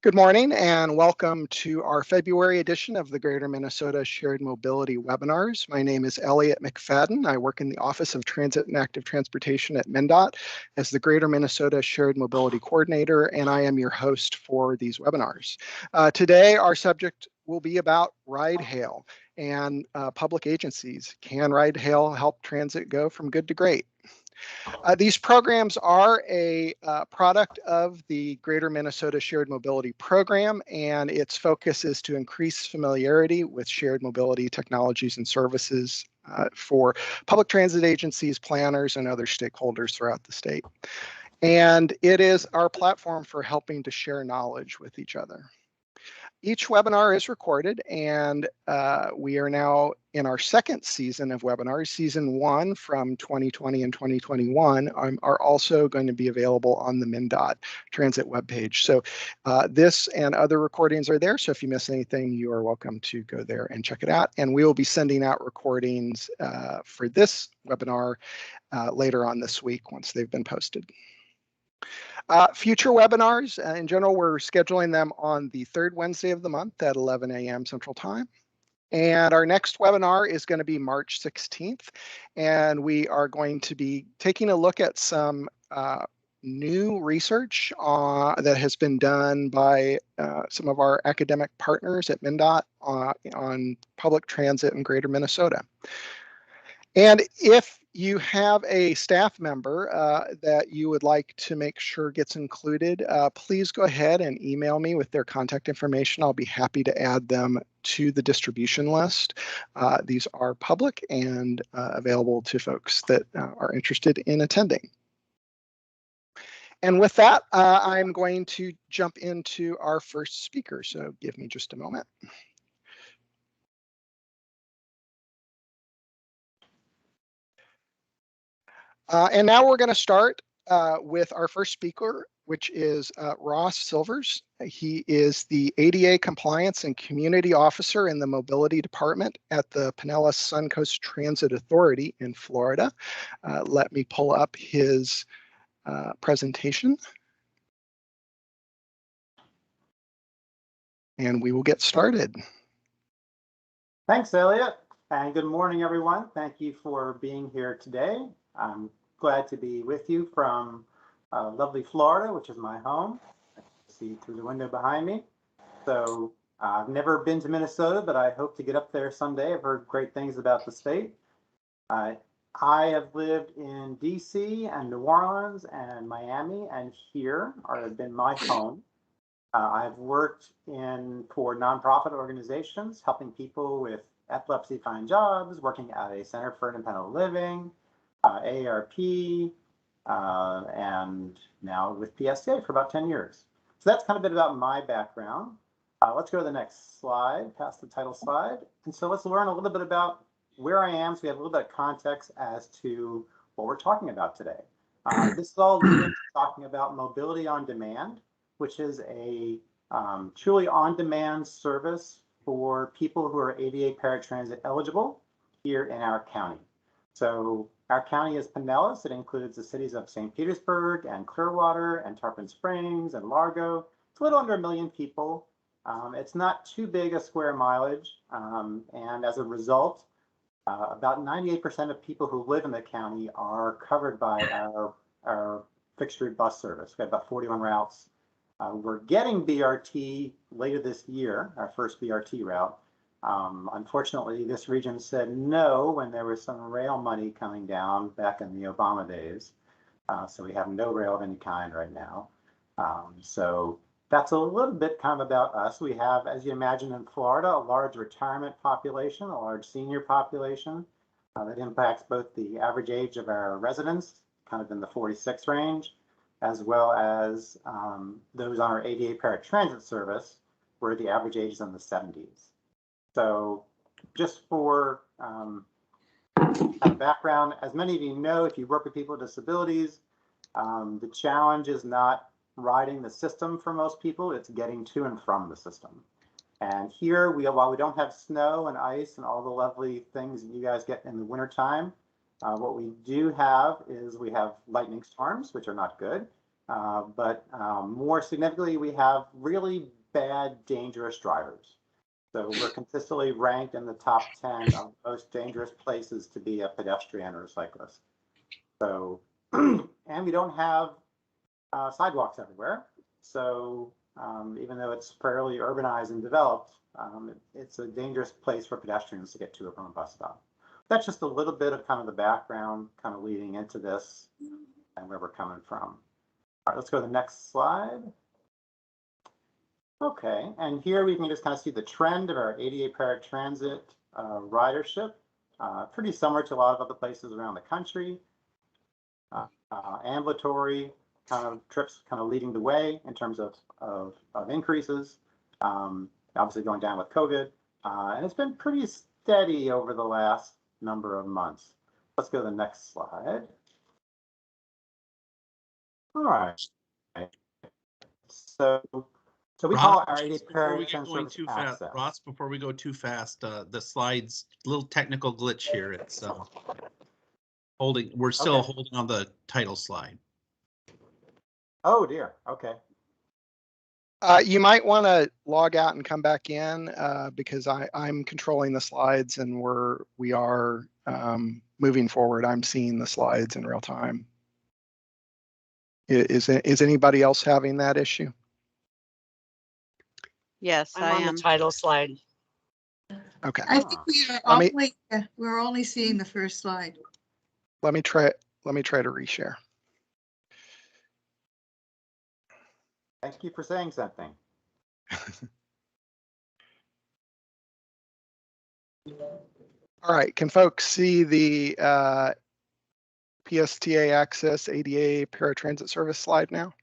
Good morning and welcome to our February edition of the Greater Minnesota Shared Mobility webinars. My name is Elliot McFadden. I work in the Office of Transit and Active Transportation at MnDOT as the Greater Minnesota Shared Mobility Coordinator, and I am your host for these webinars. Today, our subject will be about ridehail and public agencies. Can ridehail help transit go from good to great? These programs are a product of the Greater Minnesota Shared Mobility Program, and its focus is to increase familiarity with shared mobility technologies and services for public transit agencies, planners, and other stakeholders throughout the state. And it is our platform for helping to share knowledge with each other. Each webinar is recorded, and we are now in our second season of webinars. Season 1 from 2020 and 2021 are also going to be available on the MnDOT Transit webpage. So this and other recordings are there, so if you miss anything, you are welcome to go there and check it out. And we will be sending out recordings for this webinar later on this week once they've been posted. Future webinars, in general, we're scheduling them on the third Wednesday of the month at 11 a.m. Central Time. And our next webinar is going to be March 16th. And we are going to be taking a look at some new research that has been done by some of our academic partners at MnDOT on public transit in Greater Minnesota. And if you have a staff member that you would like to make sure gets included, please go ahead and email me with their contact information. I'll be happy to add them to the distribution list. These are public and available to folks that are interested in attending. And with that, I'm going to jump into our first speaker. So give me just a moment. And now we're going to start with our first speaker, which is Ross Silvers. He is the ADA Compliance and Community Officer in the Mobility Department at the Pinellas Suncoast Transit Authority in Florida. Let me pull up his presentation. And we will get started. Thanks, Elliot, and good morning, everyone. Thank you for being here today. I'm glad to be with you from lovely Florida, which is my home. I can see through the window behind me. So I've never been to Minnesota, but I hope to get up there someday. I've heard great things about the state. I have lived in DC and New Orleans and Miami, and here have been my home. I've worked for nonprofit organizations, helping people with epilepsy find jobs, working at a Center for Independent Living, AARP, and now with PSTA for about 10 years. So that's kind of a bit about my background. Let's go to the next slide, past the title slide. And so let's learn a little bit about where I am so we have a little bit of context as to what we're talking about today. This is all leading to talking about mobility on demand, which is a truly on-demand service for people who are ADA paratransit eligible here in our county. So our county is Pinellas. It includes the cities of St. Petersburg and Clearwater and Tarpon Springs and Largo. It's a little under 1 million people. It's not too big a square mileage. And as a result, about 98% of people who live in the county are covered by our fixed route bus service. We have about 41 routes. We're getting BRT later this year, our first BRT route. Unfortunately, this region said no when there was some rail money coming down back in the Obama days. So we have no rail of any kind right now. So that's a little bit kind of about us. We have, as you imagine in Florida, a large retirement population, a large senior population that impacts both the average age of our residents, kind of in the 46 range, as well as those on our ADA paratransit service, where the average age is in the 70s. So just for kind of background, as many of you know, if you work with people with disabilities, the challenge is not riding the system for most people, it's getting to and from the system. And here, while we don't have snow and ice and all the lovely things that you guys get in the wintertime, what we do have is we have lightning storms, which are not good. but more significantly, we have really bad, dangerous drivers. So we're consistently ranked in the top 10 of most dangerous places to be a pedestrian or a cyclist. So, and we don't have sidewalks everywhere. So even though it's fairly urbanized and developed, it's a dangerous place for pedestrians to get to from a bus stop. That's just a little bit of kind of the background kind of leading into this and where we're coming from. All right, let's go to the next slide. Okay, and here we can just kind of see the trend of our ADA paratransit ridership, pretty similar to a lot of other places around the country. Ambulatory kind of trips kind of leading the way in terms of increases, obviously going down with COVID, and it's been pretty steady over the last number of months. Let's go to the next slide. All right. So we call our ADA paratransit service access. Ross, before we go too fast, the slides, little technical glitch here. It's holding. We're still holding on the title slide. Oh dear. Okay. You might want to log out and come back in because I'm controlling the slides and we are moving forward. I'm seeing the slides in real time. Is anybody else having that issue? Yes, I'm I on am. the title slide. Okay. I think we're only seeing the first slide. Let me try to reshare. Thank you for saying something. All right, can folks see the PSTA Access ADA paratransit service slide now?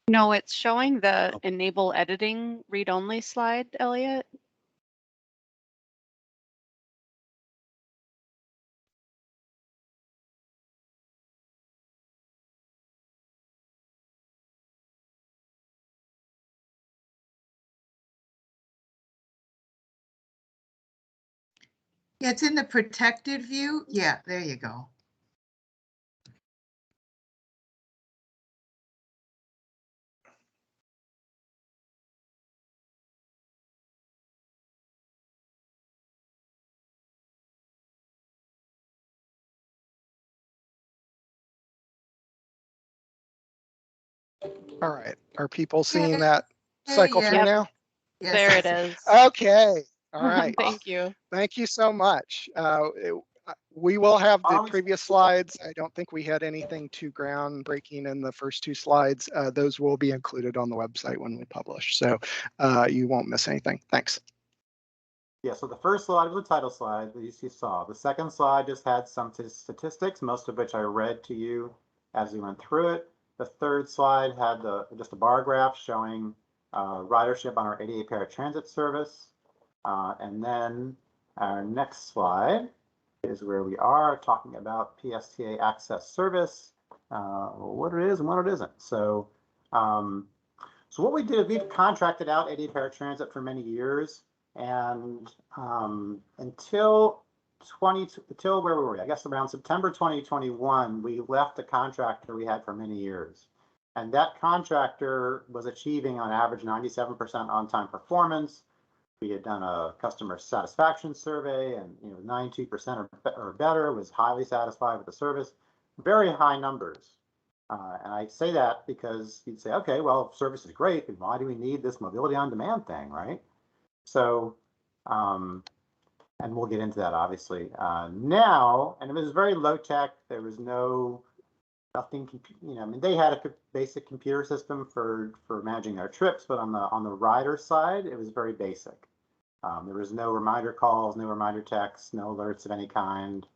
No, it's showing the enable editing read-only slide, Elliot. Yeah, it's in the protected view. Yeah, there you go. All right, are people seeing that cycle through Yep. now? Yes. There it is. Okay, all right. Thank you. Thank you so much. We will have the previous slides. I don't think we had anything too groundbreaking in the first two slides. Those will be included on the website when we publish, so you won't miss anything. Thanks. Yeah, so the first slide was the title slide that you saw. The second slide just had some statistics, most of which I read to you as we went through it. The third slide had just a bar graph showing ridership on our ADA paratransit service. And then our next slide is where we are talking about PSTA access service, what it is and what it isn't. So, so what we did, we've contracted out ADA paratransit for many years. And until where were we? I guess around September 2021, we left the contractor we had for many years. And that contractor was achieving on average 97% on-time performance. We had done a customer satisfaction survey and 92% or better, was highly satisfied with the service, very high numbers. And I say that because you'd say, okay, well, service is great, but why do we need this mobility on demand thing, right? So, and we'll get into that obviously. Now, and it was very low tech. There was nothing, I mean, they had a basic computer system for managing their trips, but on the rider side, it was very basic. There was no reminder calls, no reminder texts, no alerts of any kind.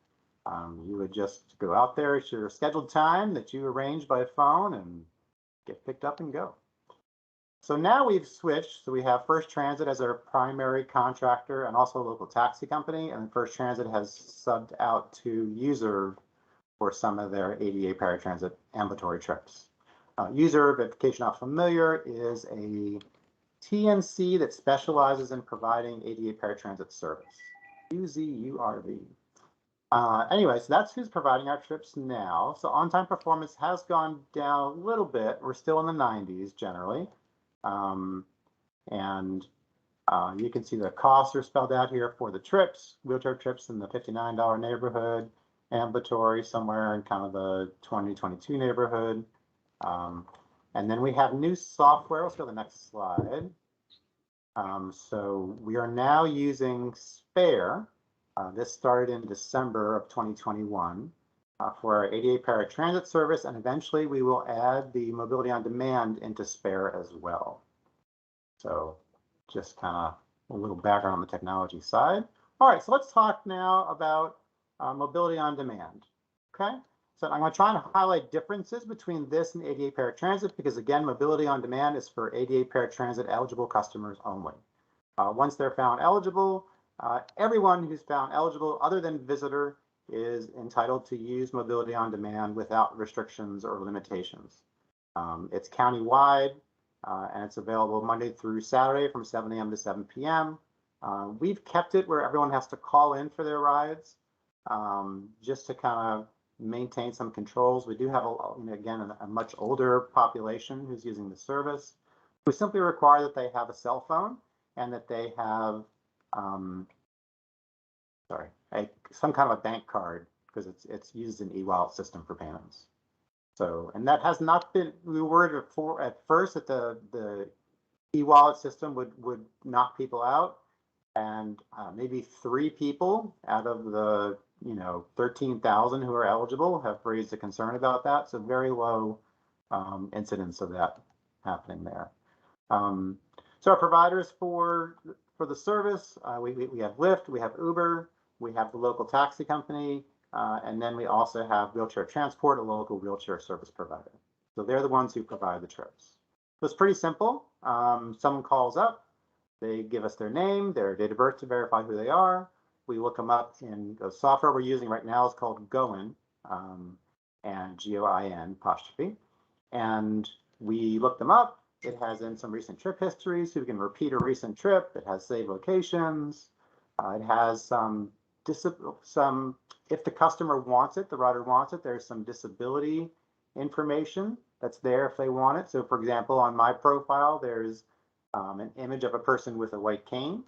You would just go out there at your scheduled time that you arranged by phone and get picked up and go. So now we've switched. So we have First Transit as our primary contractor and also a local taxi company. And First Transit has subbed out to Userve for some of their ADA paratransit ambulatory trips. Userve, if in case you're not familiar, is a TNC that specializes in providing ADA paratransit service. UZURV. Anyway, so that's who's providing our trips now. So on-time performance has gone down a little bit. We're still in the 90s generally. And you can see the costs are spelled out here for the trips, wheelchair trips in the $59 neighborhood, ambulatory somewhere in kind of the 20-22 neighborhood. And then we have new software. Let's go to the next slide. So we are now using Spare. This started in December of 2021 for our ADA paratransit service, and eventually we will add the mobility on demand into Spare as well. So just kind of a little background on the technology side. All right, so let's talk now about mobility on demand. Okay, so I'm going to try and highlight differences between this and ADA paratransit because, again, mobility on demand is for ADA paratransit eligible customers only. Once they're found eligible, everyone who's found eligible other than visitor is entitled to use mobility on demand without restrictions or limitations. It's countywide and it's available Monday through Saturday from 7 a.m. to 7 p.m. We've kept it where everyone has to call in for their rides just to kind of maintain some controls. We do have, again, a much older population who's using the service. We simply require that they have a cell phone and that they have some kind of a bank card because it's used an e-wallet system for payments. So, and that has not been, we were worried at first that the e-wallet system would knock people out, and maybe 3 people out of the 13,000 who are eligible have raised a concern about that. So very low incidence of that happening there. So our providers for the service, we have Lyft, we have Uber, we have the local taxi company, and then we also have Wheelchair Transport, a local wheelchair service provider. So they're the ones who provide the trips. So it's pretty simple. Someone calls up, they give us their name, their date of birth to verify who they are. We look them up in the software we're using right now is called Goin, and G-O-I-N apostrophe. And we look them up. It has in some recent trip history, so we can repeat a recent trip. It has saved locations. It has some, if the customer wants it, the rider wants it, there's some disability information that's there if they want it. So for example, on my profile, there's an image of a person with a white cane,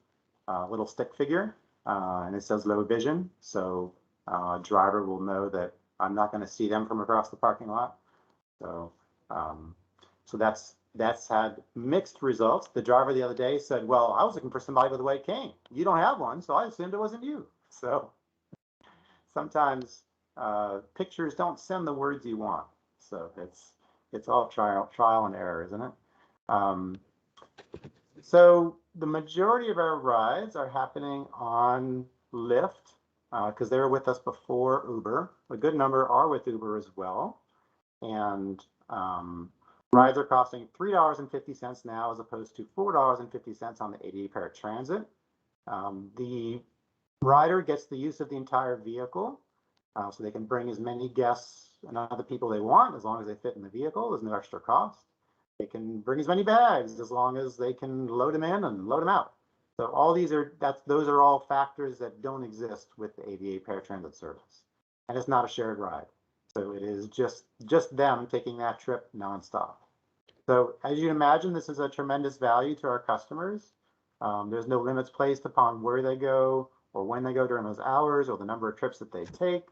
a little stick figure, and it says low vision. So a driver will know that I'm not going to see them from across the parking lot. So, so that's had mixed results. The driver the other day said, well, I was looking for somebody with a white cane. You don't have one, so I assumed it wasn't you. So sometimes pictures don't send the words you want. So it's all trial and error, isn't it? So the majority of our rides are happening on Lyft because they were with us before Uber. A good number are with Uber as well. And rides are costing $3.50 now as opposed to $4.50 on the ADA paratransit. The rider gets the use of the entire vehicle, so they can bring as many guests and other people they want as long as they fit in the vehicle. There's no extra cost. They can bring as many bags as long as they can load them in and load them out. So all these those are all factors that don't exist with the ADA paratransit service, and it's not a shared ride. So it is just them taking that trip nonstop. So as you imagine, this is a tremendous value to our customers. There's no limits placed upon where they go or when they go during those hours or the number of trips that they take.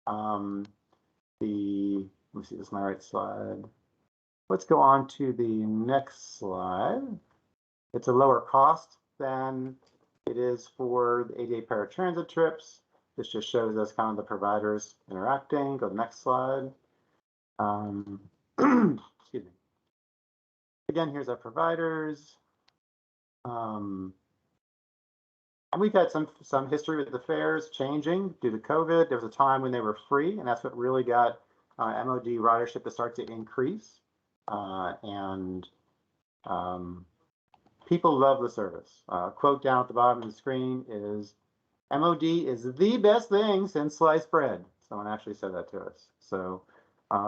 Let me see, this is my right slide. Let's go on to the next slide. It's a lower cost than it is for the ADA paratransit trips. This just shows us kind of the providers interacting. Go to the next slide. Excuse me. Again, here's our providers. And we've had some history with the fares changing due to COVID. There was a time when they were free, and that's what really got MOD ridership to start to increase. People love the service. Quote down at the bottom of the screen is, MOD is the best thing since sliced bread. Someone actually said that to us. So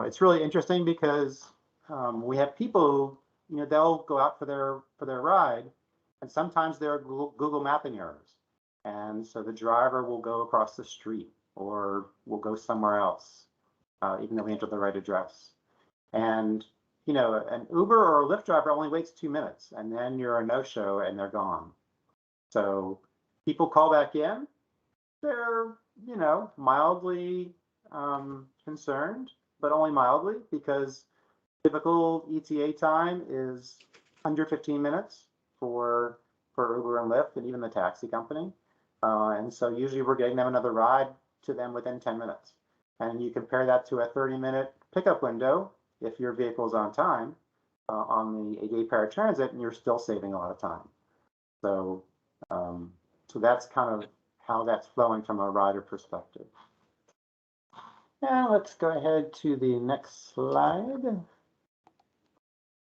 it's really interesting because we have people, they'll go out for their ride, and sometimes there are Google mapping errors. And so the driver will go across the street, or we'll go somewhere else, even though we entered the right address. And, you know, an Uber or a Lyft driver only waits 2 minutes, and then you're a no-show and they're gone. So people call back in, they're, you know, mildly concerned, but only mildly, because typical ETA time is under 15 minutes for Uber and Lyft and even the taxi company. And so usually we're getting them another ride to them within 10 minutes. And you compare that to a 30-minute pickup window if your vehicle is on time on the ADA paratransit, and you're still saving a lot of time. So, so that's kind of how that's flowing from a rider perspective. And let's go ahead to the next slide.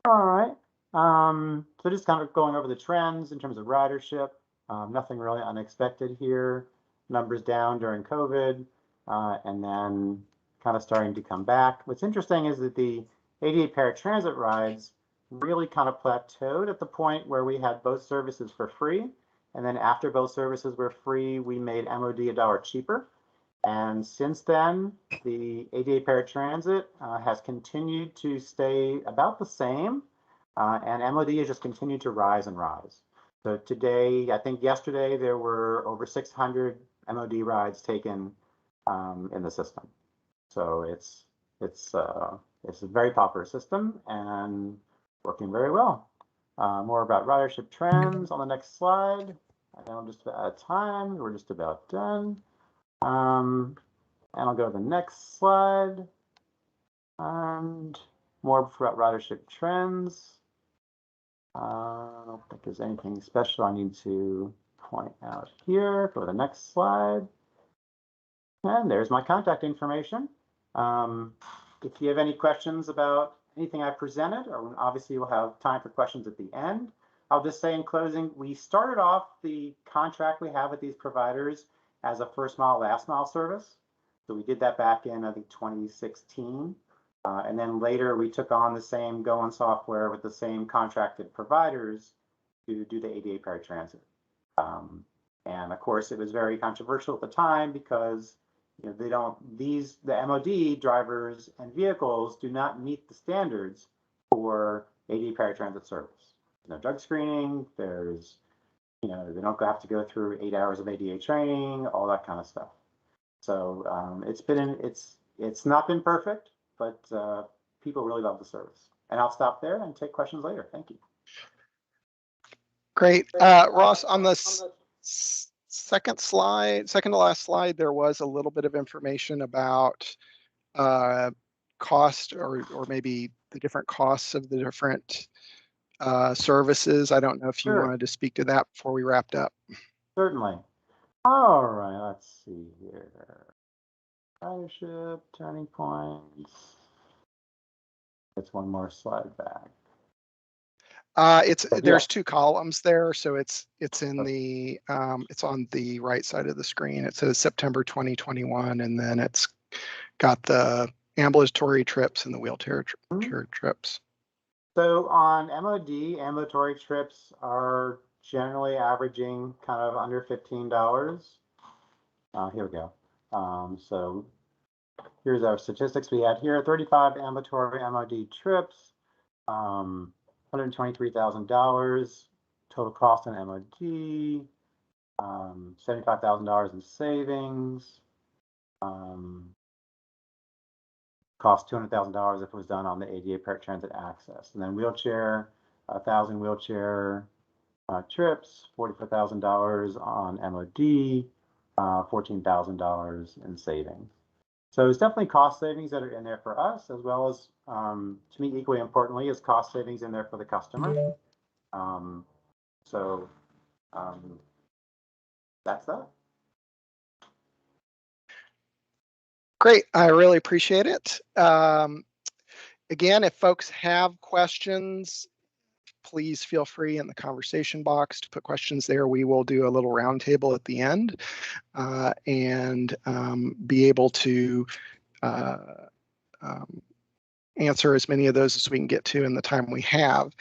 All right. So just kind of going over the trends in terms of ridership. Nothing really unexpected here. Numbers down during COVID, and then kind of starting to come back. What's interesting is that the ADA paratransit rides really kind of plateaued at the point where we had both services for free. And then after both services were free, we made MOD $1 cheaper. And since then, the ADA paratransit has continued to stay about the same, and MOD has just continued to rise and rise. So today, I think yesterday, there were over 600 MOD rides taken in the system. So it's a very popular system and working very well. More about ridership trends on the next slide. I know I'm just out of time. We're just about done. And I'll go to the next slide. And more about ridership trends. I don't think there's anything special I need to point out here. Go to the next slide. And there's my contact information. If you have any questions about anything I presented, or obviously we'll have time for questions at the end. I'll just say in closing, we started off the contract we have with these providers as a first mile, last mile service. So we did that back in, I think, 2016. And then later we took on the same Go-On software with the same contracted providers to do the ADA paratransit. And of course, it was very controversial at the time because you know, the MOD drivers and vehicles do not meet the standards for ADA paratransit service. No drug screening, there's, you know, they don't have to go through 8 hours of ADA training, all that kind of stuff. So it's not been perfect, but people really love the service. And I'll stop there and take questions later. Thank you. Great. Ross, on the second to last slide, there was a little bit of information about cost or maybe the different costs of the different services. I don't know if you wanted to speak to that before we wrapped up. Certainly. All right, let's see here. Ridership, turning points. It's one more slide back. There's 2 columns there, so it's in the it's on the right side of the screen. It says September 2021, and then it's got the ambulatory trips and the wheelchair trips. So on MOD, ambulatory trips are generally averaging kind of under $15. Here we go. So here's our statistics we had here: 35 ambulatory MOD trips, $123,000 total cost on MOD, $75,000 in savings. Cost $200,000 if it was done on the ADA paratransit access. And then wheelchair, 1,000 wheelchair trips, $44,000 on MOD, $14,000 in savings. So there's definitely cost savings that are in there for us, as well as, to me, equally importantly, is cost savings in there for the customer. That's that. Great, I really appreciate it. Again, if folks have questions, please feel free in the conversation box to put questions there. We will do a little roundtable at the end and be able to answer as many of those as we can get to in the time we have.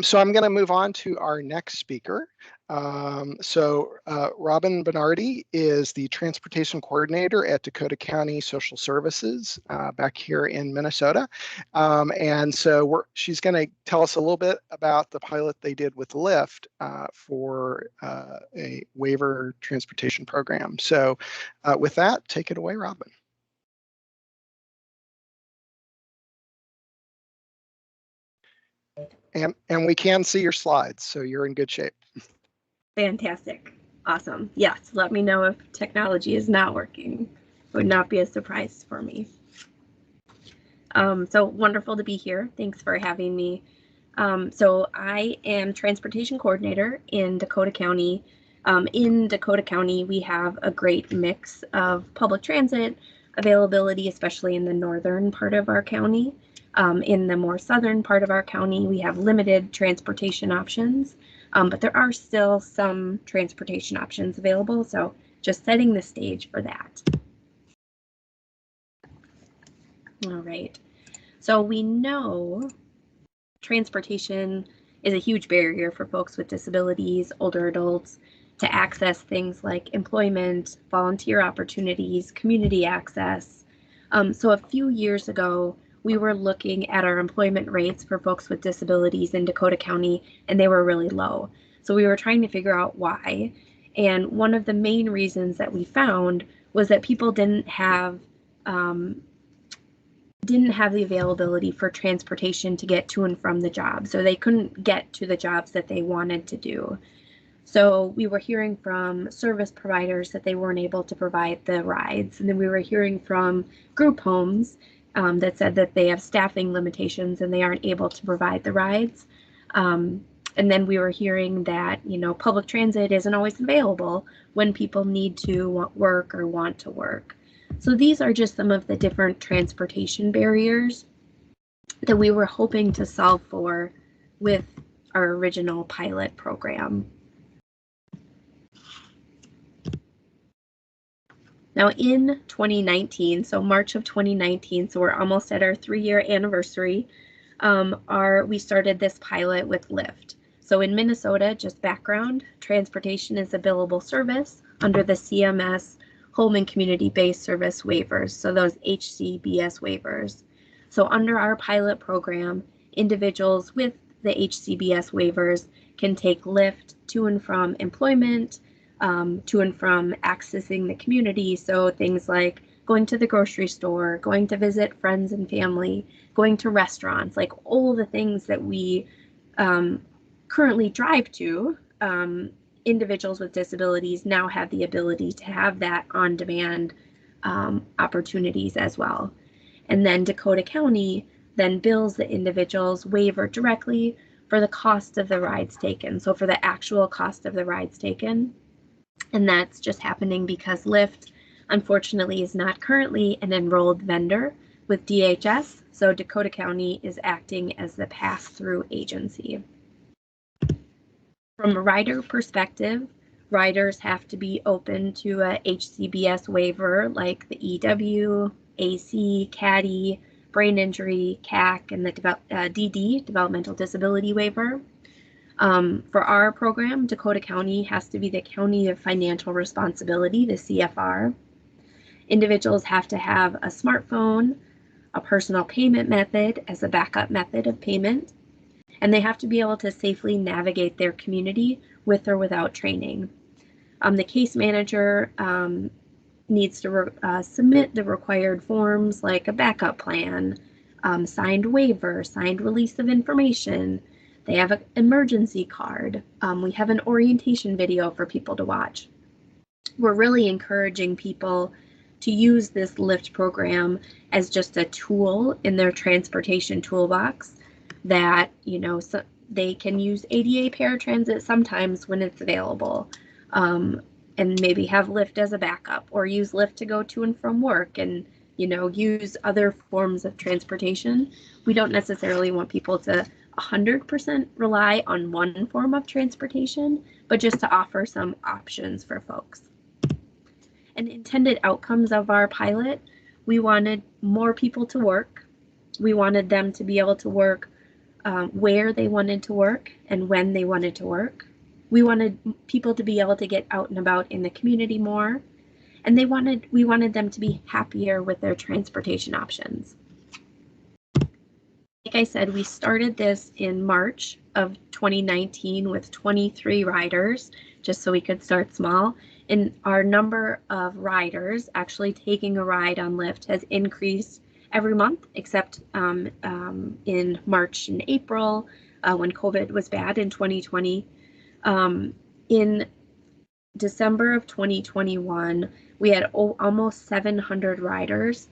So I'm going to move on to our next speaker. Robin Bernardi is the Transportation Coordinator at Dakota County Social Services back here in Minnesota. And so she's going to tell us a little bit about the pilot they did with Lyft for a waiver transportation program. So with that, take it away, Robin. And we can see your slides, so you're in good shape. Fantastic. Awesome. Yes, let me know if technology is not working. It would not be a surprise for me. So wonderful to be here. Thanks for having me. So I am Transportation Coordinator in Dakota County. In Dakota County, we have a great mix of public transit availability, especially in the northern part of our county. In the more southern part of our county, we have limited transportation options, but there are still some transportation options available. So just setting the stage for that. All right. So we know transportation is a huge barrier for folks with disabilities, older adults, to access things like employment, volunteer opportunities, community access. So a few years ago, we were looking at our employment rates for folks with disabilities in Dakota County, and they were really low. So we were trying to figure out why. And one of the main reasons that we found was that people didn't have the availability for transportation to get to and from the job. So they couldn't get to the jobs that they wanted to do. So we were hearing from service providers that they weren't able to provide the rides. And then we were hearing from group homes that said that they have staffing limitations and they aren't able to provide the rides. And then we were hearing that, public transit isn't always available when people need to work or want to work. So these are just some of the different transportation barriers that we were hoping to solve for with our original pilot program. Now in 2019, so March of 2019, so we're almost at our 3-year anniversary, we started this pilot with Lyft. So in Minnesota, just background, transportation is a billable service under the CMS Home and Community-Based Service waivers, so those HCBS waivers. So under our pilot program, individuals with the HCBS waivers can take Lyft to and from employment, to and from accessing the community. So things like going to the grocery store, going to visit friends and family, going to restaurants, like all the things that we currently drive to. Individuals with disabilities now have the ability to have that on-demand opportunities as well. And then Dakota County then bills the individual's waiver directly for the cost of the rides taken. So for the actual cost of the rides taken. And that's just happening because Lyft, unfortunately, is not currently an enrolled vendor with DHS. So Dakota County is acting as the pass-through agency. From a rider perspective, riders have to be open to a HCBS waiver like the EW, AC, CADI, brain injury, CAC, and the DD, developmental disability waiver. For our program, Dakota County has to be the County of Financial Responsibility, the CFR. Individuals have to have a smartphone, a personal payment method as a backup method of payment, and they have to be able to safely navigate their community with or without training. The case manager needs to submit the required forms like a backup plan, signed waiver, signed release of information. They have an emergency card. We have an orientation video for people to watch. We're really encouraging people to use this Lyft program as just a tool in their transportation toolbox that, so they can use ADA paratransit sometimes when it's available, and maybe have Lyft as a backup, or use Lyft to go to and from work, and use other forms of transportation. We don't necessarily want people to 100% rely on one form of transportation, but just to offer some options for folks. And intended outcomes of our pilot, we wanted more people to work, We wanted them to be able to work where they wanted to work and when they wanted to work. We wanted people to be able to get out and about in the community more, and we wanted them to be happier with their transportation options. Like I said, we started this in March of 2019 with 23 riders, just so we could start small. And our number of riders actually taking a ride on Lyft has increased every month, except in March and April when COVID was bad in 2020. In December of 2021, we had almost 700 riders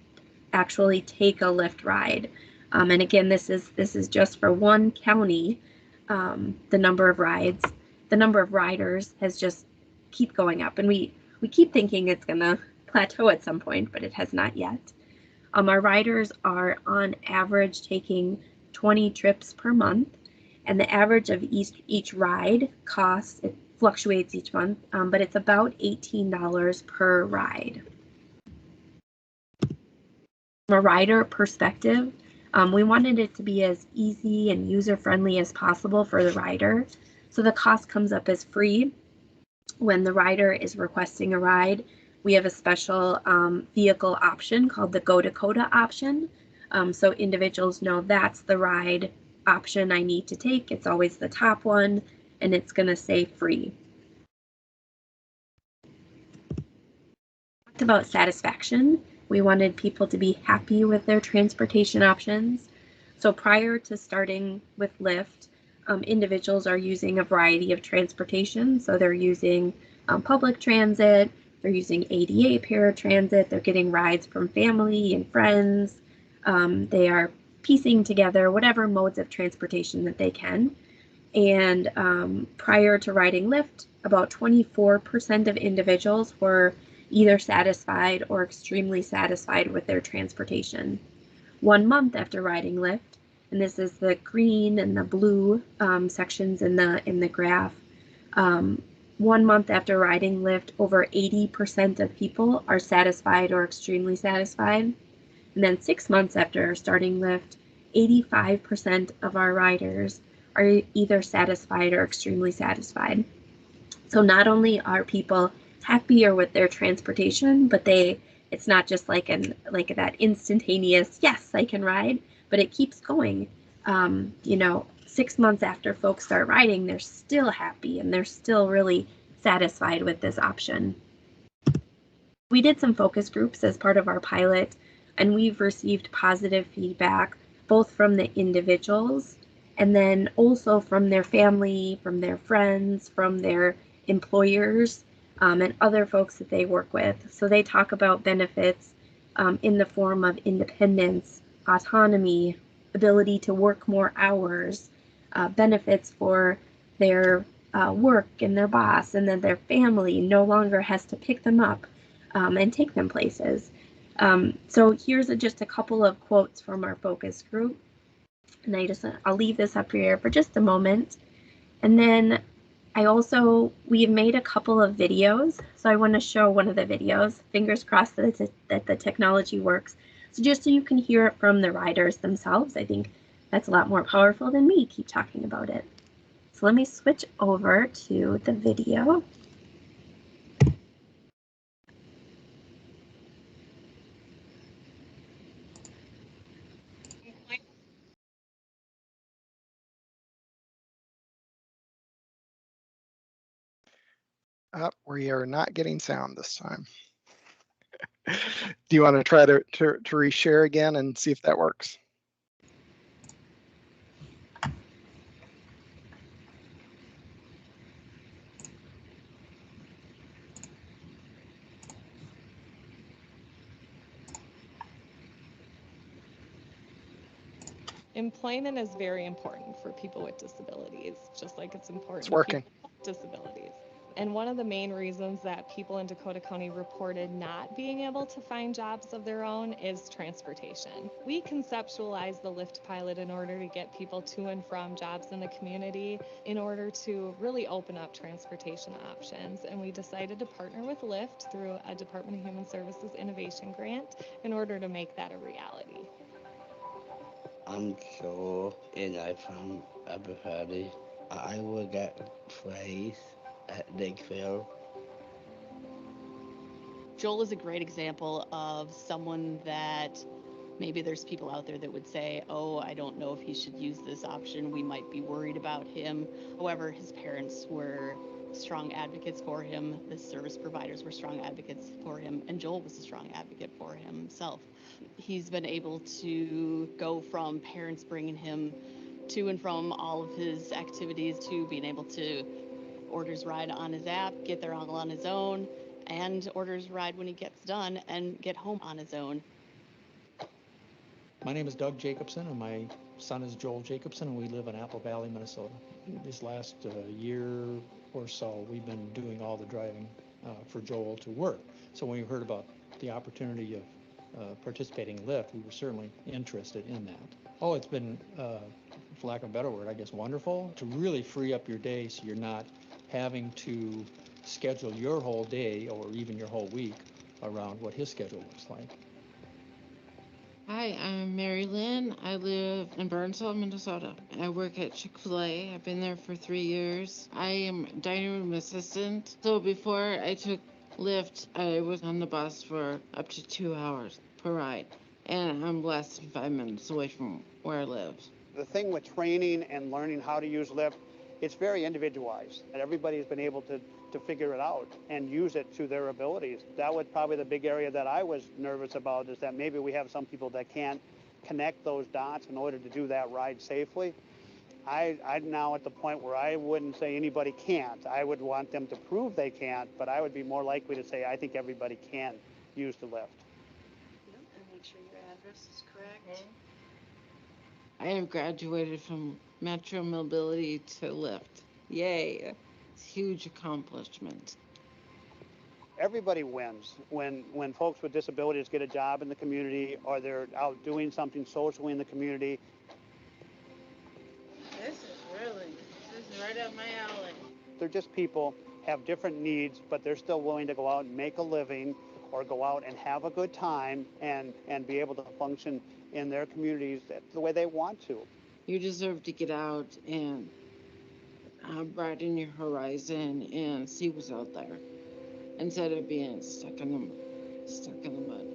actually take a Lyft ride. And again, this is just for one county. The number of riders has just keep going up, and we keep thinking it's gonna plateau at some point, but it has not yet. Our riders are on average taking 20 trips per month, and the average of each ride costs, it fluctuates each month, but it's about $18 per ride. From a rider perspective, we wanted it to be as easy and user-friendly as possible for the rider. So the cost comes up as free when the rider is requesting a ride. We have a special vehicle option called the Go Dakota option. So individuals know that's the ride option I need to take. It's always the top one, and it's going to say free. Talked about satisfaction. We wanted people to be happy with their transportation options. So prior to starting with Lyft, individuals are using a variety of transportation. So they're using public transit, they're using ADA paratransit, they're getting rides from family and friends. They are piecing together whatever modes of transportation that they can. And prior to riding Lyft, about 24% of individuals were either satisfied or extremely satisfied with their transportation. 1 month after riding Lyft, and this is the green and the blue sections in the graph. 1 month after riding Lyft, over 80% of people are satisfied or extremely satisfied. And then 6 months after starting Lyft, 85% of our riders are either satisfied or extremely satisfied. So not only are people happier with their transportation, but it's not just like that instantaneous, yes, I can ride, but it keeps going. 6 months after folks start riding, they're still happy and they're still really satisfied with this option. We did some focus groups as part of our pilot, and we've received positive feedback both from the individuals and then also from their family, from their friends, from their employers, and other folks that they work with. So they talk about benefits in the form of independence, autonomy, ability to work more hours, benefits for their work and their boss, and then their family no longer has to pick them up and take them places. So here's just a couple of quotes from our focus group. And I'll leave this up here for just a moment. And then we've made a couple of videos. So I want to show one of the videos, fingers crossed that the technology works. So just so you can hear it from the riders themselves, I think that's a lot more powerful than me keep talking about it. So let me switch over to the video. We are not getting sound this time. Do you want to try to reshare again and see if that works? Employment is very important for people with disabilities, just like it's important It's working. for people with disabilities. And one of the main reasons that people in Dakota County reported not being able to find jobs of their own is transportation. We conceptualized the Lyft pilot in order to get people to and from jobs in the community in order to really open up transportation options. And we decided to partner with Lyft through a Department of Human Services Innovation Grant in order to make that a reality. I'm Joel, and I'm from Abercrombie. I work at Place at Lakeville. Joel is a great example of someone that maybe there's people out there that would say, oh, I don't know if he should use this option. We might be worried about him. However, his parents were strong advocates for him. The service providers were strong advocates for him. And Joel was a strong advocate for himself. He's been able to go from parents bringing him to and from all of his activities to being able to orders ride on his app, get there all on his own, and orders ride when he gets done and get home on his own. My name is Doug Jacobson, and my son is Joel Jacobson, and we live in Apple Valley, Minnesota. This last year or so, we've been doing all the driving for Joel to work. So when we heard about the opportunity of participating in Lyft, we were certainly interested in that. Oh, it's been, for lack of a better word, I guess, wonderful to really free up your day so you're not having to schedule your whole day or even your whole week around what his schedule looks like. Hi, I'm Mary Lynn. I live in Burnsville, Minnesota. I work at Chick-fil-A. I've been there for 3 years. I am dining room assistant. So before I took Lyft, I was on the bus for up to 2 hours per ride. And I'm less than 5 minutes away from where I live. The thing with training and learning how to use Lyft, it's very individualized, and everybody's been able to figure it out and use it to their abilities. That was probably the big area that I was nervous about, is that maybe we have some people that can't connect those dots in order to do that ride safely. I'm now at the point where I wouldn't say anybody can't. I would want them to prove they can't, but I would be more likely to say I think everybody can use the Lyft. And make sure your address is correct. I have graduated from Metro Mobility to Lyft. Yay. It's a huge accomplishment. Everybody wins when folks with disabilities get a job in the community, or they're out doing something socially in the community. This is right up my alley. They're just people, have different needs, but they're still willing to go out and make a living or go out and have a good time and be able to function in their communities the way they want to. You deserve to get out and broaden your horizon and see what's out there instead of being stuck in the mud.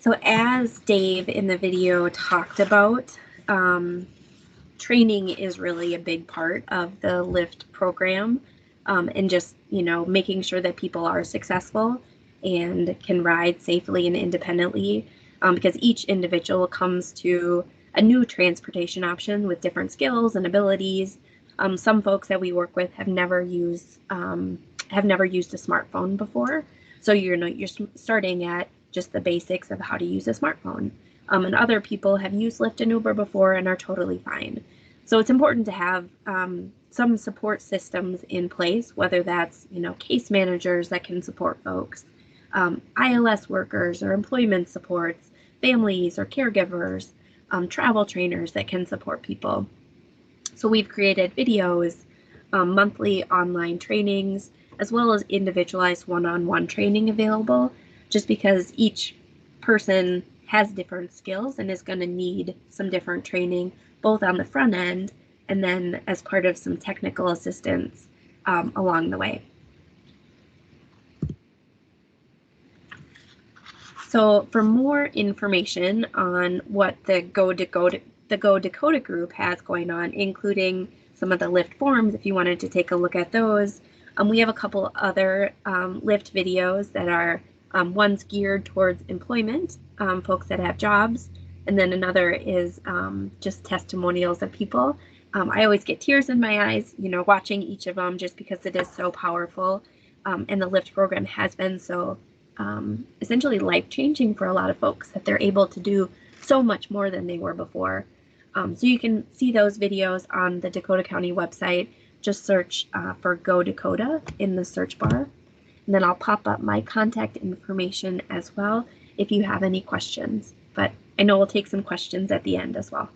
So as Dave in the video talked about, training is really a big part of the Lyft program, and just, making sure that people are successful and can ride safely and independently, because each individual comes to a new transportation option with different skills and abilities. Some folks that we work with have never used a smartphone before, so you're starting at just the basics of how to use a smartphone. And other people have used Lyft and Uber before and are totally fine. So it's important to have some support systems in place, whether that's, case managers that can support folks, ILS workers or employment supports, families or caregivers, travel trainers that can support people. So we've created videos, monthly online trainings, as well as individualized one-on-one training available, just because each person has different skills and is going to need some different training, both on the front end and then as part of some technical assistance along the way. So for more information on what the Go Dakota group has going on, including some of the Lyft forums, if you wanted to take a look at those, we have a couple other Lyft videos that are one's geared towards employment, folks that have jobs, and then another is just testimonials of people. I always get tears in my eyes, watching each of them, just because it is so powerful, and the Lyft program has been so essentially life-changing for a lot of folks, that they're able to do so much more than they were before. So you can see those videos on the Dakota County website. Just search for Go Dakota in the search bar. And then I'll pop up my contact information as well if you have any questions. But I know we'll take some questions at the end as well.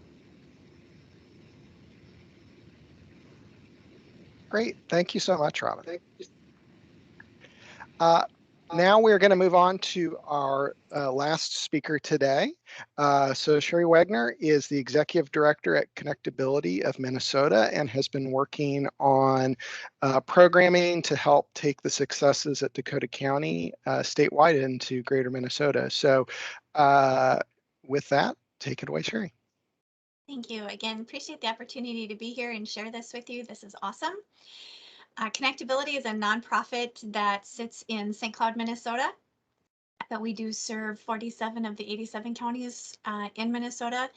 Great. Thank you so much, Robin. Now we're going to move on to our last speaker today. So Sherry Wagner is the Executive Director at Connectability of Minnesota and has been working on programming to help take the successes at Dakota County statewide into greater Minnesota. So with that, take it away, Sherry. Thank you. Again, appreciate the opportunity to be here and share this with you. This is awesome. Connectability is a nonprofit that sits in St. Cloud, Minnesota, but we do serve 47 of the 87 counties in Minnesota.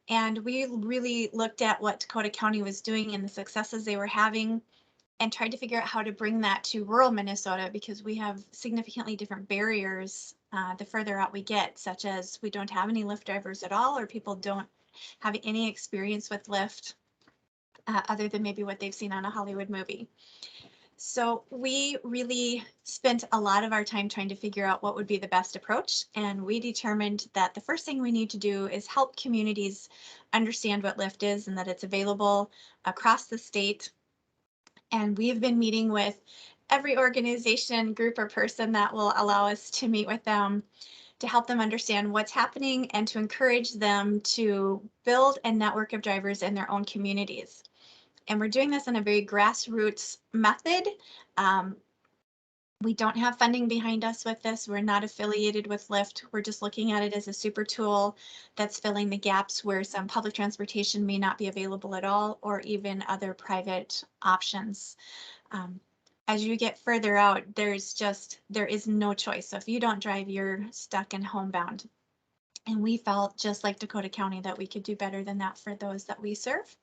And we really looked at what Dakota County was doing and the successes they were having and tried to figure out how to bring that to rural Minnesota, because we have significantly different barriers the further out we get, such as we don't have any Lyft drivers at all, or people don't have any experience with Lyft other than maybe what they've seen on a Hollywood movie. So we really spent a lot of our time trying to figure out what would be the best approach. And we determined that the first thing we need to do is help communities understand what Lyft is and that it's available across the state. And we've been meeting with every organization, group, or person that will allow us to meet with them to help them understand what's happening and to encourage them to build a network of drivers in their own communities. And we're doing this in a very grassroots method. We don't have funding behind us with this. We're not affiliated with Lyft. We're just looking at it as a super tool that's filling the gaps where some public transportation may not be available at all, or even other private options. As you get further out, there is no choice. So if you don't drive, you're stuck and homebound. And we felt, just like Dakota County, that we could do better than that for those that we serve.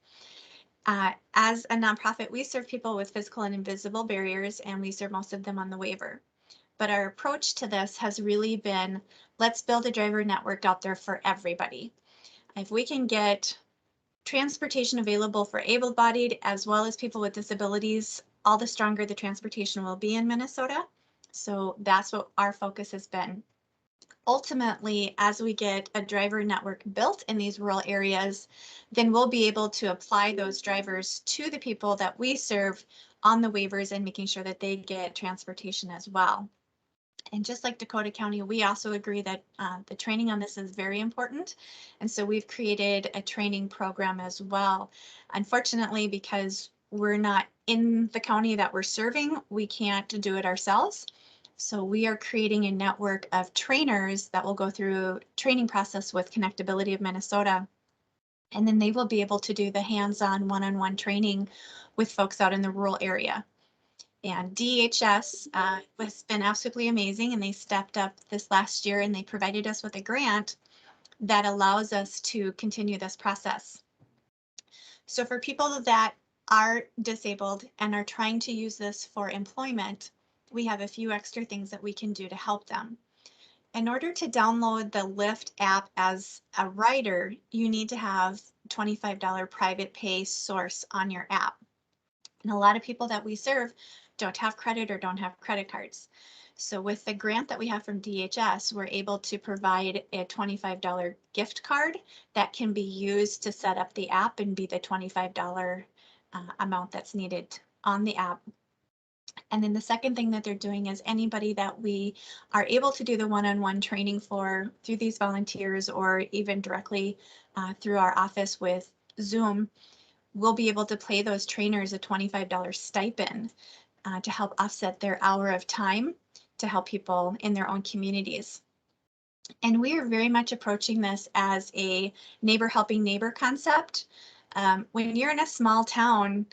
As a nonprofit, we serve people with physical and invisible barriers, and we serve most of them on the waiver. But our approach to this has really been, let's build a driver network out there for everybody. If we can get transportation available for able-bodied as well as people with disabilities, all the stronger the transportation will be in Minnesota. So that's what our focus has been. Ultimately, as we get a driver network built in these rural areas, then we'll be able to apply those drivers to the people that we serve on the waivers and making sure that they get transportation as well. And just like Dakota County, we also agree that the training on this is very important. And so we've created a training program as well. Unfortunately, because we're not in the county that we're serving, we can't do it ourselves. So we are creating a network of trainers that will go through training process with Connectability of Minnesota. And then they will be able to do the hands-on one-on-one training with folks out in the rural area. And DHS has been absolutely amazing, and they stepped up this last year and they provided us with a grant that allows us to continue this process. So for people that are disabled and are trying to use this for employment, we have a few extra things that we can do to help them. In order to download the Lyft app as a rider, you need to have $25 private pay source on your app. And a lot of people that we serve don't have credit or don't have credit cards. So with the grant that we have from DHS, we're able to provide a $25 gift card that can be used to set up the app and be the $25 amount that's needed on the app. And then the second thing that they're doing is anybody that we are able to do the one-on-one training for through these volunteers or even directly through our office with Zoom, we'll be able to pay those trainers a $25 stipend to help offset their hour of time to help people in their own communities. And we are very much approaching this as a neighbor helping neighbor concept. When you're in a small town,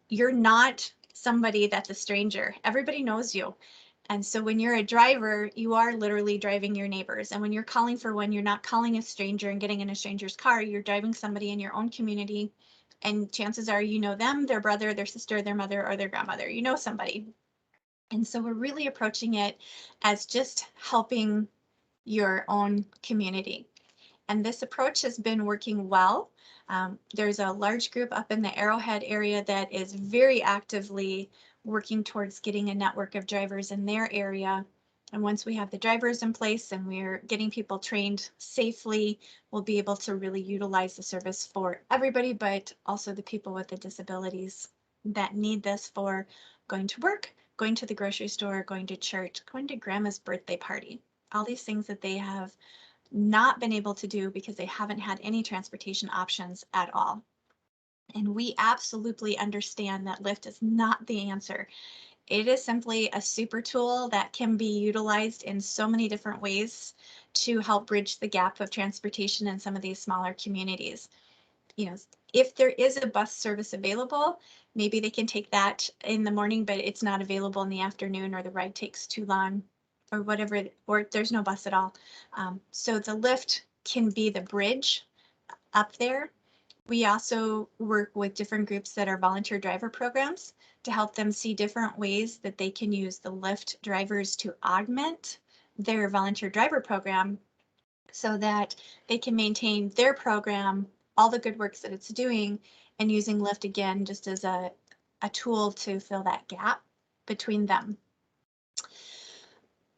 you're not somebody that's a stranger. Everybody knows you. And so when you're a driver, you are literally driving your neighbors. And when you're calling for one, you're not calling a stranger and getting in a stranger's car. You're driving somebody in your own community. And chances are you know them, their brother, their sister, their mother, or their grandmother. You know somebody. And so we're really approaching it as just helping your own community. And this approach has been working well. There's a large group up in the Arrowhead area that is very actively working towards getting a network of drivers in their area. And once we have the drivers in place and we're getting people trained safely, we'll be able to really utilize the service for everybody, but also the people with the disabilities that need this for going to work, going to the grocery store, going to church, going to grandma's birthday party. All these things that they have not been able to do because they haven't had any transportation options at all. And we absolutely understand that Lyft is not the answer. It is simply a super tool that can be utilized in so many different ways to help bridge the gap of transportation in some of these smaller communities. You know, if there is a bus service available, maybe they can take that in the morning, but it's not available in the afternoon, or the ride takes too long, or whatever, or there's no bus at all. So the Lyft can be the bridge up there. We also work with different groups that are volunteer driver programs to help them see different ways that they can use the Lyft drivers to augment their volunteer driver program so that they can maintain their program, all the good works that it's doing, and using Lyft again just as a tool to fill that gap between them.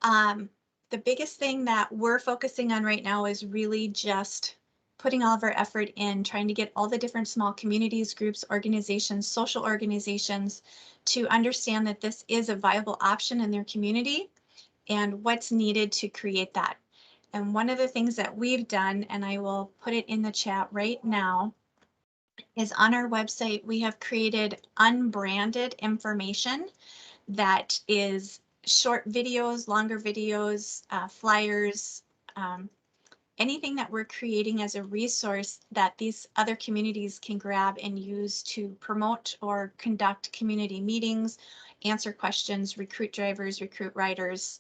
The biggest thing that we're focusing on right now is really just putting all of our effort in trying to get all the different small communities, groups, organizations, social organizations to understand that this is a viable option in their community and what's needed to create that. And one of the things that we've done, and I will put it in the chat right now, is on our website, we have created unbranded information that is short videos, longer videos, flyers, anything that we're creating as a resource that these other communities can grab and use to promote or conduct community meetings, answer questions, recruit drivers, recruit riders.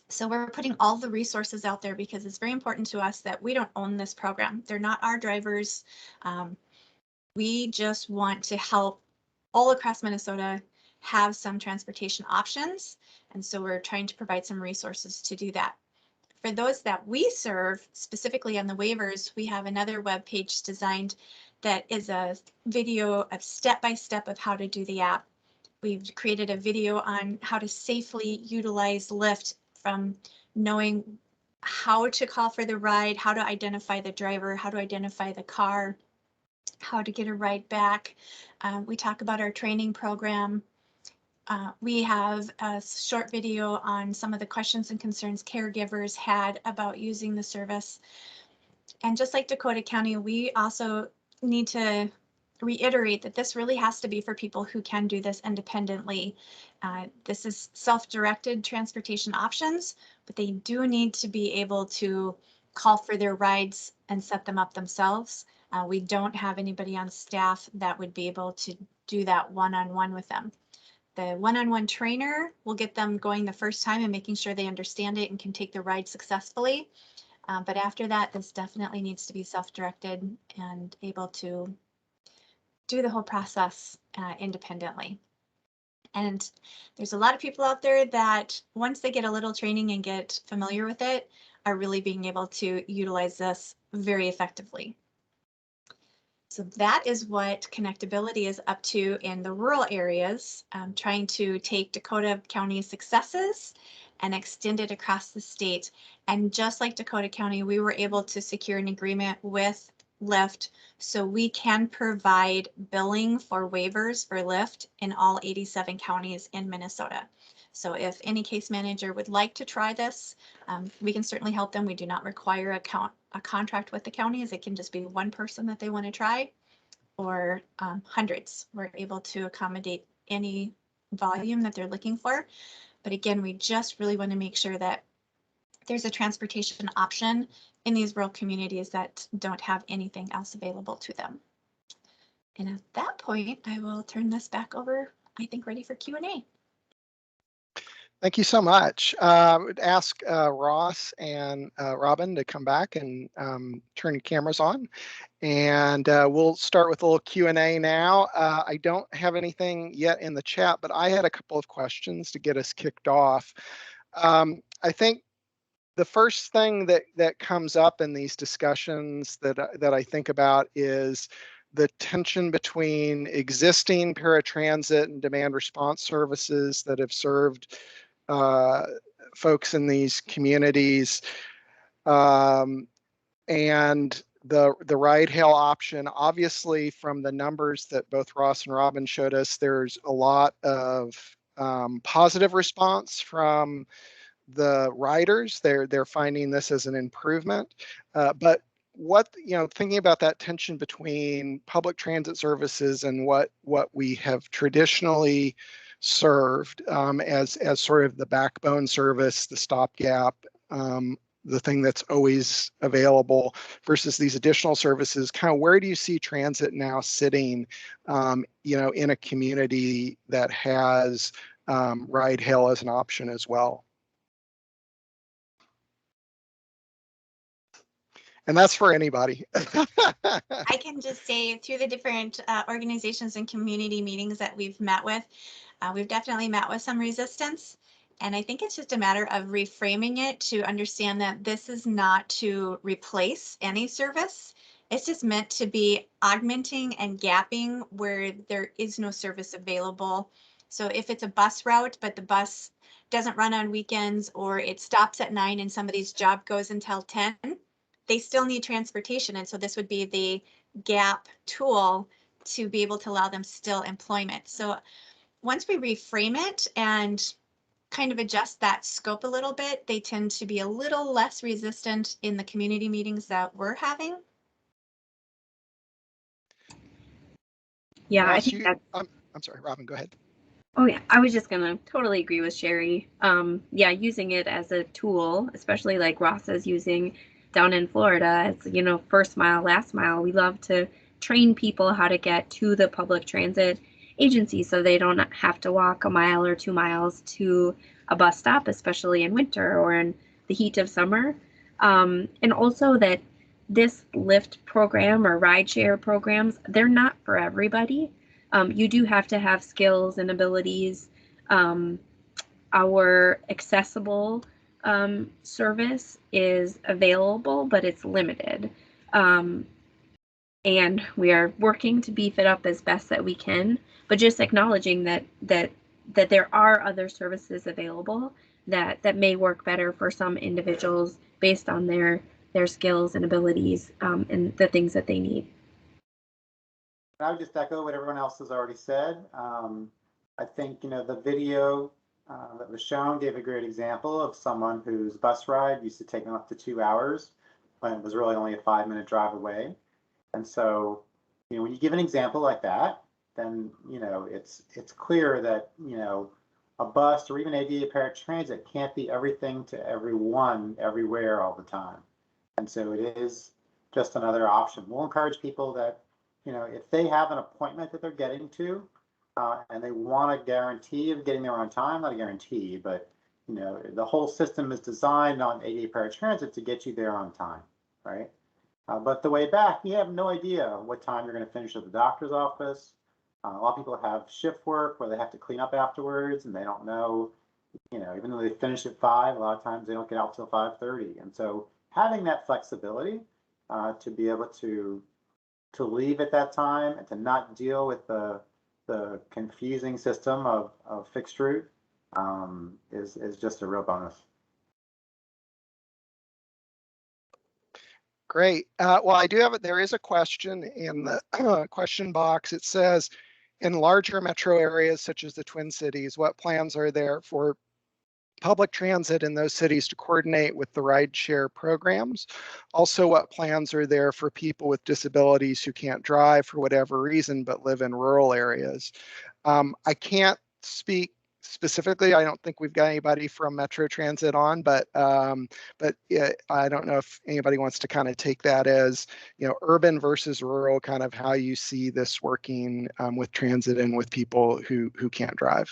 So we're putting all the resources out there because it's very important to us that we don't own this program. They're not our drivers. We just want to help all across Minnesota have some transportation options. And so we're trying to provide some resources to do that. For those that we serve, specifically on the waivers, we have another web page designed that is a video of step-by-step of how to do the app. We've created a video on how to safely utilize Lyft, from knowing how to call for the ride, how to identify the driver, how to identify the car, how to get a ride back. We talk about our training program. We have a short video on some of the questions and concerns caregivers had about using the service. And just like Dakota County, we also need to reiterate that this really has to be for people who can do this independently. This is self-directed transportation options, but they do need to be able to call for their rides and set them up themselves. We don't have anybody on staff that would be able to do that one-on-one with them. The one-on-one trainer will get them going the first time and making sure they understand it and can take the ride successfully. But after that, this definitely needs to be self-directed and able to do the whole process independently. And there's a lot of people out there that once they get a little training and get familiar with it, are really being able to utilize this very effectively. So that is what connectability is up to in the rural areas, trying to take Dakota County successes and extend it across the state. And just like Dakota County, we were able to secure an agreement with Lyft so we can provide billing for waivers for Lyft in all 87 counties in Minnesota. So if any case manager would like to try this, we can certainly help them. We do not require a contract with the counties. It can just be one person that they want to try, or hundreds. We're able to accommodate any volume that they're looking for. But again, we just really want to make sure that there's a transportation option in these rural communities that don't have anything else available to them. And at that point, I will turn this back over, I think, ready for Q&A. Thank you so much. I would ask Ross and Robin to come back and turn your cameras on. And we'll start with a little Q&A now. I don't have anything yet in the chat, but I had a couple of questions to get us kicked off. I think the first thing that comes up in these discussions that I think about is the tension between existing paratransit and demand response services that have served folks in these communities, and the ride hail option, obviously from the numbers that both Ross and Robin showed us, there's a lot of positive response from the riders. They're finding this as an improvement. But what, thinking about that tension between public transit services and what we have traditionally served as sort of the backbone service, the stopgap, the thing that's always available versus these additional services, kind of where do you see transit now sitting, in a community that has ride hail as an option as well? And that's for anybody. I can just say through the different organizations and community meetings that we've met with, we've definitely met with some resistance. And I think it's just a matter of reframing it to understand that this is not to replace any service. It's just meant to be augmenting and gapping where there is no service available. So if it's a bus route, but the bus doesn't run on weekends, or it stops at 9 and somebody's job goes until 10, they still need transportation. And so this would be the gap tool to be able to allow them still employment. So once we reframe it and kind of adjust that scope a little bit, they tend to be a little less resistant in the community meetings that we're having. Yeah, Ross, I think that's. I'm sorry, Robin, go ahead. Oh yeah, I was just gonna totally agree with Sherry. Yeah, using it as a tool, especially like Ross is using down in Florida, it's, first mile, last mile. We love to train people how to get to the public transit agency so they don't have to walk a mile or 2 miles to a bus stop, especially in winter or in the heat of summer. And also that this Lyft program or rideshare programs, they're not for everybody. You do have to have skills and abilities. Our accessible service is available, but it's limited. And we are working to beef it up as best that we can, but just acknowledging that there are other services available that may work better for some individuals based on their skills and abilities and the things that they need. I would just echo what everyone else has already said. I think, the video that was shown gave a great example of someone whose bus ride used to take them up to 2 hours when it was really only a 5-minute drive away. And so, when you give an example like that, then, it's clear that, a bus or even ADA paratransit can't be everything to everyone, everywhere, all the time. And so it is just another option. We'll encourage people that, if they have an appointment that they're getting to, and they want a guarantee of getting there on time, not a guarantee, but, the whole system is designed on ADA paratransit to get you there on time, right? But the way back, you have no idea what time you're going to finish at the doctor's office. A lot of people have shift work where they have to clean up afterwards, and they don't know, even though they finish at 5, a lot of times they don't get out till 5:30. And so having that flexibility to be able to leave at that time and to not deal with the confusing system of fixed route is just a real bonus. Great. Well, I do have there is a question in the question box. It says, in larger metro areas such as the Twin Cities, what plans are there for public transit in those cities to coordinate with the rideshare programs? Also, what plans are there for people with disabilities who can't drive for whatever reason but live in rural areas? I can't speak specifically. I don't think we've got anybody from Metro Transit on, but I don't know if anybody wants to kind of take that as, urban versus rural, kind of how you see this working with transit and with people who can't drive.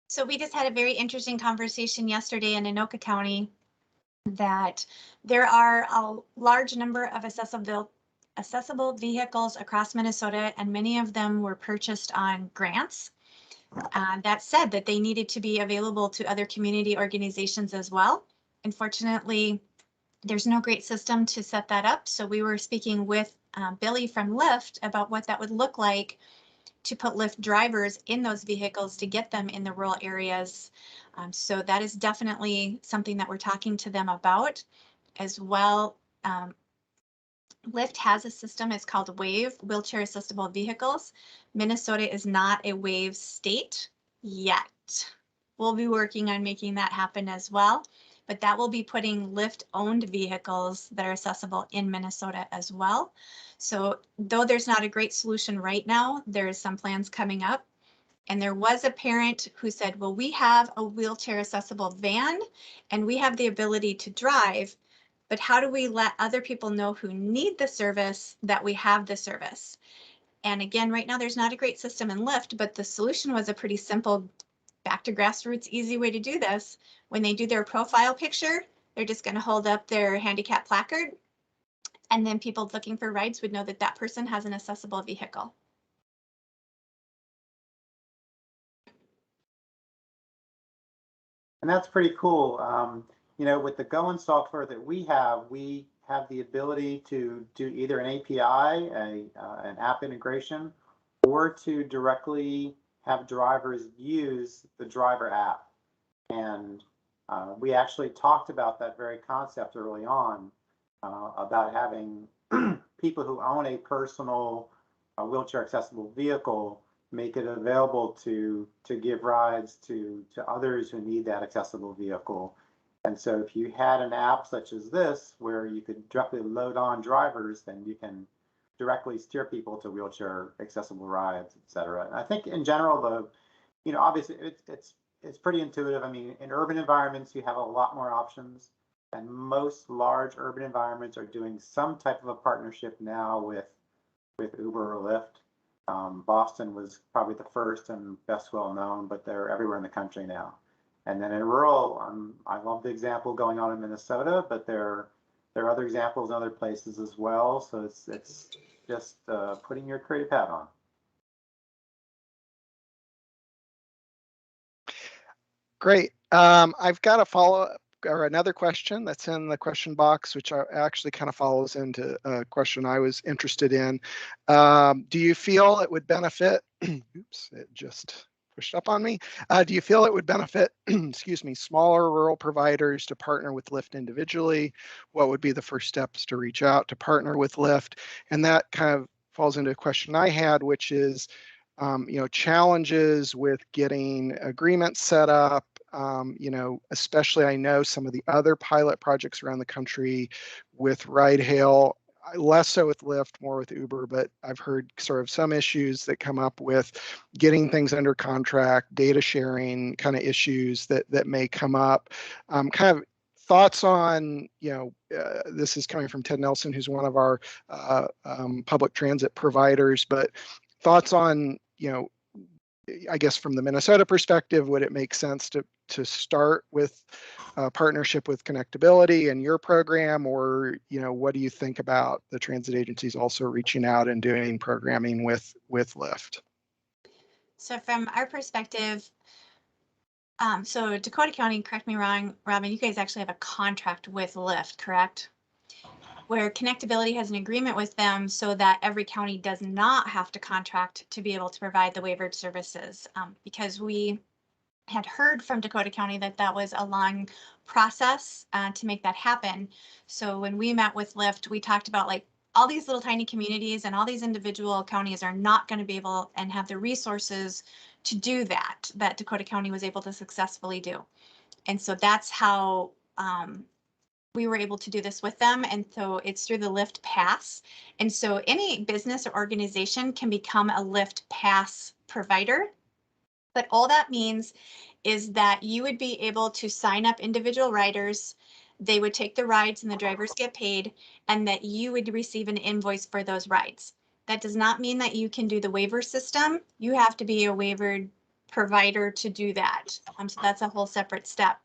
So we just had a very interesting conversation yesterday in Anoka County that there are a large number of accessible vehicles across Minnesota, and many of them were purchased on grants. That said, that they needed to be available to other community organizations as well. Unfortunately, there's no great system to set that up. So we were speaking with Billy from Lyft about what that would look like to put Lyft drivers in those vehicles to get them in the rural areas. So that is definitely something that we're talking to them about. as well. Lyft has a system, it's called WAVE, Wheelchair Accessible Vehicles. Minnesota is not a WAVE state yet. We'll be working on making that happen as well, but that will be putting Lyft-owned vehicles that are accessible in Minnesota as well. So though there's not a great solution right now, there's some plans coming up. And there was a parent who said, well, we have a wheelchair accessible van and we have the ability to drive, but how do we let other people know who need the service that we have the service? And again, right now there's not a great system in Lyft, but the solution was a pretty simple, back to grassroots, easy way to do this. When they do their profile picture, they're just going to hold up their handicap placard, and then people looking for rides would know that that person has an accessible vehicle. And that's pretty cool. You know, with the Going software that we have the ability to do either an API, an app integration, or to directly have drivers use the driver app. And we actually talked about that very concept early on, about having people who own a personal wheelchair accessible vehicle make it available to give rides to others who need that accessible vehicle. And so if you had an app such as this, where you could directly load on drivers, then you can directly steer people to wheelchair accessible rides, et cetera. And I think in general, you know, obviously it's pretty intuitive. I mean, in urban environments, you have a lot more options, and most large urban environments are doing some type of a partnership now with Uber or Lyft. Boston was probably the first and best well known, but they're everywhere in the country now. And then in rural, I love the example going on in Minnesota, but there are other examples in other places as well. So it's just putting your creative hat on. Great. I've got a follow-up or another question that's in the question box, which actually kind of follows into a question I was interested in. Do you feel it would benefit, oops, it just pushed up on me. Do you feel it would benefit, excuse me, smaller rural providers to partner with Lyft individually? What would be the first steps to reach out to partner with Lyft? And that kind of falls into a question I had, which is, you know, challenges with getting agreements set up. You know, especially I know some of the other pilot projects around the country with ridehail, less so with Lyft, more with Uber, but I've heard sort of some issues that come up with getting things under contract, data sharing kind of issues that may come up. Kind of thoughts on, you know, this is coming from Ted Nelson, who's one of our public transit providers, but thoughts on, you know, I guess from the Minnesota perspective, would it make sense to start with a partnership with Connectability and your program, or, you know, what do you think about the transit agencies also reaching out and doing programming with Lyft? So from our perspective, so Dakota County, correct me wrong, Robin, you guys actually have a contract with Lyft, correct? Where Connectability has an agreement with them so that every county does not have to contract to be able to provide the waivered services, because we had heard from Dakota County that that was a long process to make that happen. So when we met with Lyft, we talked about like all these little tiny communities and all these individual counties are not going to be able and have the resources to do that Dakota County was able to successfully do. And so that's how we were able to do this with them. And so it's through the Lyft Pass. And so any business or organization can become a Lyft Pass provider. But all that means is that you would be able to sign up individual riders. They would take the rides and the drivers get paid, and that you would receive an invoice for those rides. That does not mean that you can do the waiver system. You have to be a waivered provider to do that. So that's a whole separate step.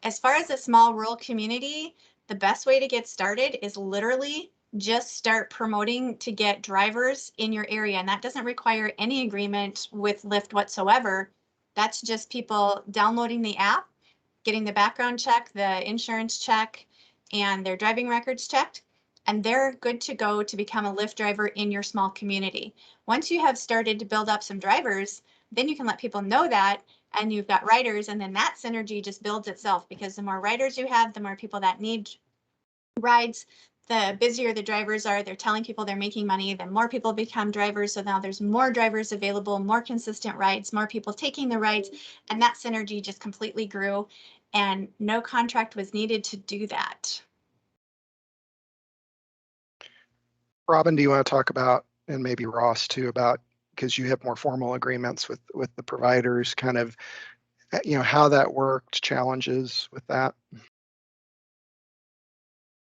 As far as a small rural community, the best way to get started is literally just start promoting to get drivers in your area. And that doesn't require any agreement with Lyft whatsoever. That's just people downloading the app, getting the background check, the insurance check, and their driving records checked. And they're good to go to become a Lyft driver in your small community. Once you have started to build up some drivers, then you can let people know that, and you've got riders, and then that synergy just builds itself, because the more riders you have, the more people that need rides, the busier the drivers are, they're telling people they're making money, then more people become drivers. So now there's more drivers available, more consistent rides, more people taking the rides, and that synergy just completely grew, and no contract was needed to do that. Robin, do you want to talk about, and maybe Ross too, about, because you have more formal agreements with the providers, kind of, how that worked, challenges with that?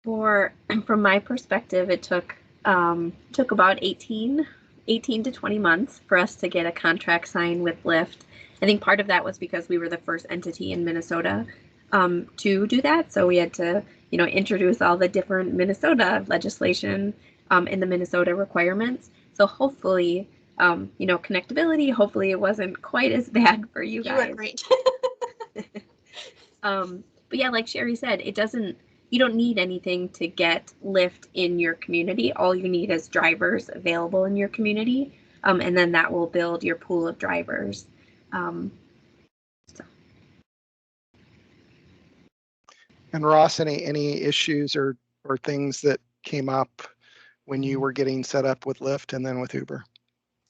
From my perspective, it took about 18 to 20 months for us to get a contract signed with Lyft. I think part of that was because we were the first entity in Minnesota to do that. So we had to, introduce all the different Minnesota legislation and the Minnesota requirements. So hopefully, connectability, hopefully it wasn't quite as bad for you guys. You were great. But yeah, like Sherry said, you don't need anything to get Lyft in your community. All you need is drivers available in your community. And then that will build your pool of drivers. And Ross, any issues or things that came up when you were getting set up with Lyft and then with Uber?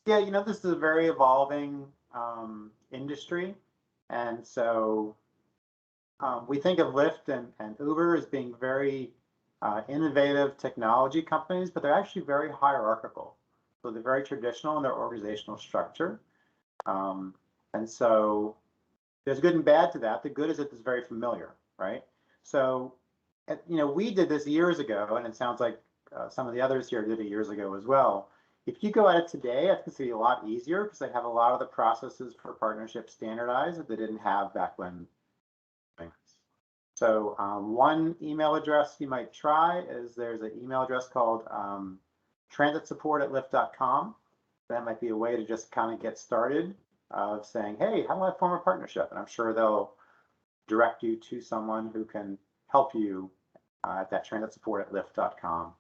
Yeah, this is a very evolving industry. And so we think of Lyft and Uber as being very innovative technology companies, but they're actually very hierarchical. So they're very traditional in their organizational structure. And so there's good and bad to that. The good is that it's very familiar, right? So, we did this years ago, and it sounds like some of the others here did it years ago as well. If you go at it today, I think it's going to be a lot easier because they have a lot of the processes for partnerships standardized that they didn't have back when. So one email address you might try is there's an email address called transitsupport@lyft.com. That might be a way to just kind of get started of saying, hey, how do I form a partnership? And I'm sure they'll direct you to someone who can help you at that transitsupport@lyft.com.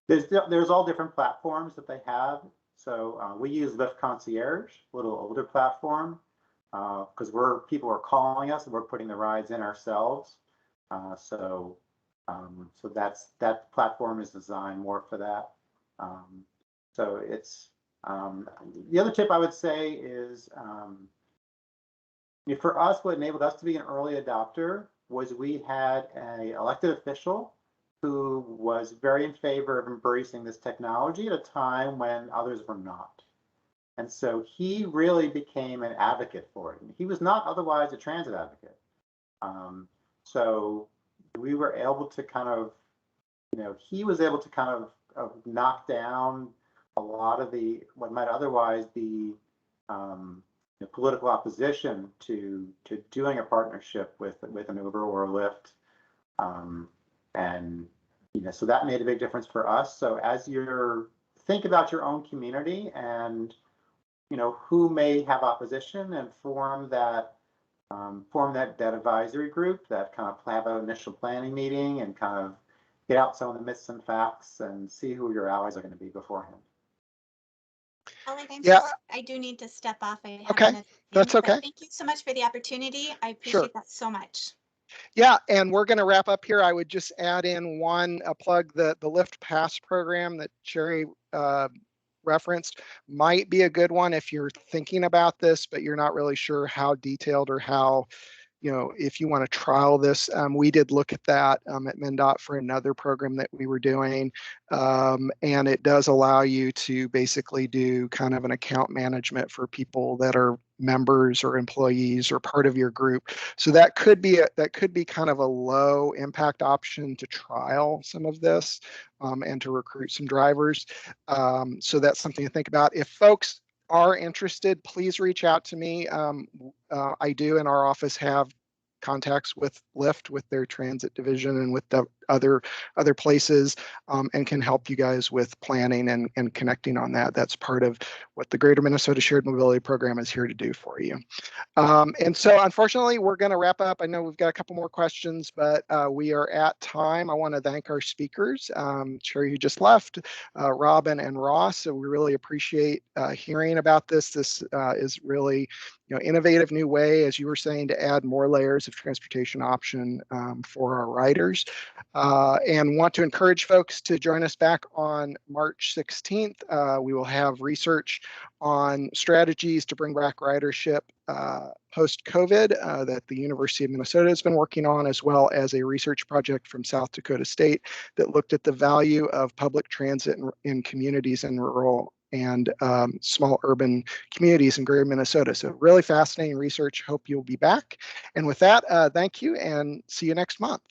There's all different platforms that they have. So we use Lyft Concierge, a little older platform, because people are calling us and we're putting the rides in ourselves. So that platform is designed more for that. So it's the other tip I would say is for us, what enabled us to be an early adopter was we had an elected official who was very in favor of embracing this technology at a time when others were not. And so he really became an advocate for it. He was not otherwise a transit advocate. So we were able to kind of, he was able to kind of knock down a lot of what might otherwise be political opposition to doing a partnership with an Uber or a Lyft. And so that made a big difference for us. So as think about your own community and who may have opposition, and form that advisory group, that kind of have an initial planning meeting and kind of get out some of the myths and facts and see who your allies are going to be beforehand. I do need to step off. Okay, that's okay. Thank you so much for the opportunity. I appreciate that so much. Yeah, and we're going to wrap up here. I would just add in a plug, the Lyft Pass program that Sherry referenced might be a good one if you're thinking about this, but you're not really sure how detailed or how, if you want to trial this. We did look at that at MnDOT for another program that we were doing. And it does allow you to basically do kind of an account management for people that are members or employees or part of your group. So that could be kind of a low impact option to trial some of this and to recruit some drivers. So that's something to think about. If folks are interested, please reach out to me. I do in our office have contacts with Lyft, with their transit division and with the other places, and can help you guys with planning and connecting on that. That's part of what the Greater Minnesota Shared Mobility Program is here to do for you. And so unfortunately, we're going to wrap up. I know we've got a couple more questions, but we are at time. I want to thank our speakers, Sherry, who just left, Robin and Ross. So we really appreciate hearing about this. This is really innovative new way, as you were saying, to add more layers of transportation option for our riders. And want to encourage folks to join us back on March 16th. We will have research on strategies to bring back ridership post-COVID that the University of Minnesota has been working on, as well as a research project from South Dakota State that looked at the value of public transit in communities in rural and small urban communities in greater Minnesota. So really fascinating research. Hope you'll be back. And with that, thank you and see you next month.